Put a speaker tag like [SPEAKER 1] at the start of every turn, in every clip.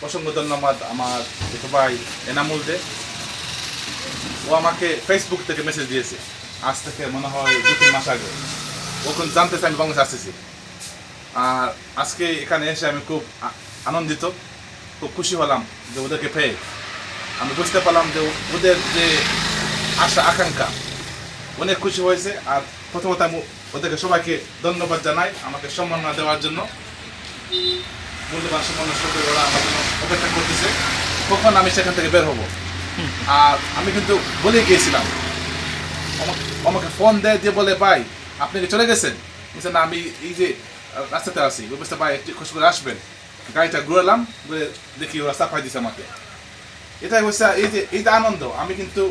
[SPEAKER 1] অসংখ্য ধন্যবাদ আমার ছোট ভাই এনামুল দে। ও আমাকে ফেসবুক থেকে মেসেজ দিয়েছে আজ থেকে মনে হয় 2-3 মাস আগে। ও এখন জানতেছে আমি বাংলাদেশ আসতেছি। আর আজকে এখানে এসে আমি খুব আনন্দিত, খুব খুশি হলাম যে ওদেরকে পেয়ে। আমি বুঝতে পারলাম যে ওদের যে আশা আকাঙ্ক্ষা অনেক খুশি হয়েছে। আর প্রথমত আমি ওদেরকে সবাইকে ধন্যবাদ জানাই আমাকে সম্মাননা দেওয়ার জন্য। মূল্যবান সম্মানের সাথে ওরা আমার জন্য অপেক্ষা করতেছে কখন আমি সেখান থেকে বের হব। আর আমি কিন্তু বলে গিয়েছিলাম, আমাকে ফোন দেয় দিয়ে বলে ভাই আপনি কি চলে গেছেন? বলছে না, আমি এই যে রাস্তাতে আসি। ও বলছে ভাই একটু খোঁজ করে আসবেন। গাড়িটা ঘুরালাম, ঘুরে দেখি ওরা সাফাই দিছে আমাকে। এটাই হচ্ছে এই যে আনন্দ। আমি কিন্তু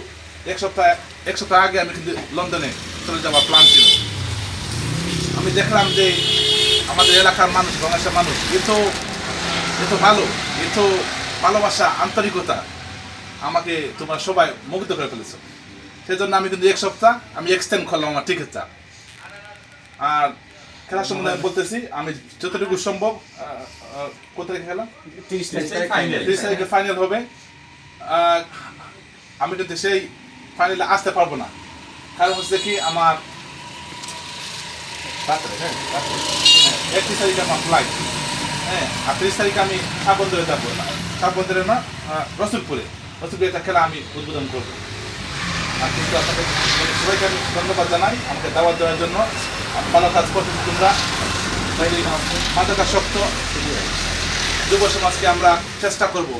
[SPEAKER 1] এক সপ্তাহ আগে আমি কিন্তু লন্ডনে চলে যাওয়ার প্ল্যান ছিল। আমি দেখলাম যে আমাদের এলাকার মানুষ, বাংলাদেশের মানুষ এত ভালো, এত ভালোবাসা, আন্তরিকতা, আমাকে তোমরা সবাই মুগ্ধ করে ফেলেছো। সেই জন্য আমি কিন্তু এক সপ্তাহ আমি এক্সটেন্ড করলাম আমার টিকিটটা। আর খেলার সম্বন্ধে আমি বলতেছি, আমি যতটুকু সম্ভব কত তারিখে খেলা? 30 তারিখে ফাইনাল হবে। আমি কিন্তু সেই ফাইনালে আসতে পারবো না, কারণ হচ্ছে কি আমার 31 তারিখে আমার ফ্লাইট। হ্যাঁ, আর 30 তারিখে আমি সাববন্দরে যাবো। সাববন্দরে না, রসুলপুরে একটা খেলা আমি উদ্বোধন করবো। আর কিন্তু আপনাদের সবাইকে আমি ধন্যবাদ জানাই আমাকে দাওয়াত দেওয়ার জন্য। ভালো কাজ করতেছি তোমরা, মাদকাসক্ত যুব সমাজকে আমরা চেষ্টা করব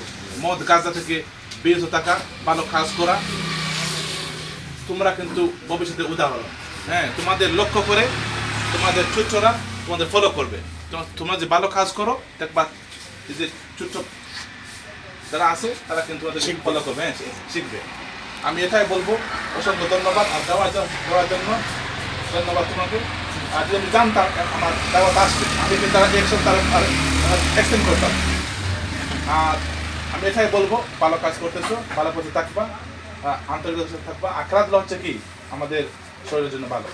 [SPEAKER 1] মদ গাঁজা থেকে বিরত থাকা, ভালো কাজ করা। তোমরা কিন্তু ভবিষ্যতে উদাহরণ। হ্যাঁ, তোমাদের লক্ষ্য করে তোমাদের ছোটরা তোমাদের ফলো করবে। তোমরা যে ভালো কাজ করো দেখবা এই যে ছোট যারা আছে তারা কিন্তু তোমাদের ফলো করবে, হ্যাঁ শিখবে। আমি এটাই বলবো, অসংখ্য ধন্যবাদ আর দেওয়ার জন্য ধন্যবাদ তোমাকে। আর যদি আমি জানতাম আমার দাওয়াত আসবে, আমি কিন্তু তারা এক সপ্তাহ এক্সটেন্ড করতাম। আর আমি এটাই বলবো, ভালো কাজ করতেছো, ভালো পথে থাকবা, আন্তরিকতার সাথে থাকবা। আর খেলাধুলা হচ্ছে কি আমাদের শরীরের জন্য ভালো।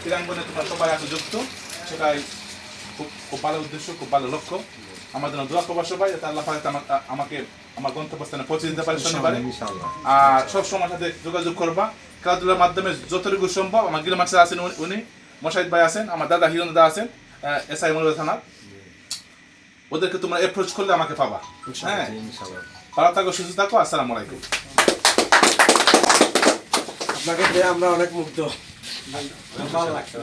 [SPEAKER 1] ক্রীড়াঙ্গনে তোমরা সবাই আছে যুক্ত, সেটাই খুব ভালো উদ্দেশ্য, খুব ভালো লক্ষ্য। আমার জন্য দোয়া করবা সবাই, যাতে আল্লাহ পাক আমাকে আমার গন্তব্যস্থানে পৌঁছে দিতে পারে শনিবারে। আর সব সময় সাথে যোগাযোগ করবা খেলাধুলার মাধ্যমে যতটুকু সম্ভব। আমার গিল মাস্টার আছেন, উনি মোশাহিদ ভাই আছেন, আমার দাদা হিরণ দাদা আছেন এসআই মনোর থানার। ওদেরকে তোমরা অ্যাপ্রোচ করলে আমাকে পাবা। হ্যাঁ, ভালো থাকো, সুস্থ থাকো। আসসালামু আলাইকুম।
[SPEAKER 2] আপনাকে পেয়ে আমরা অনেক মুগ্ধ।
[SPEAKER 3] ভালো লাগছে।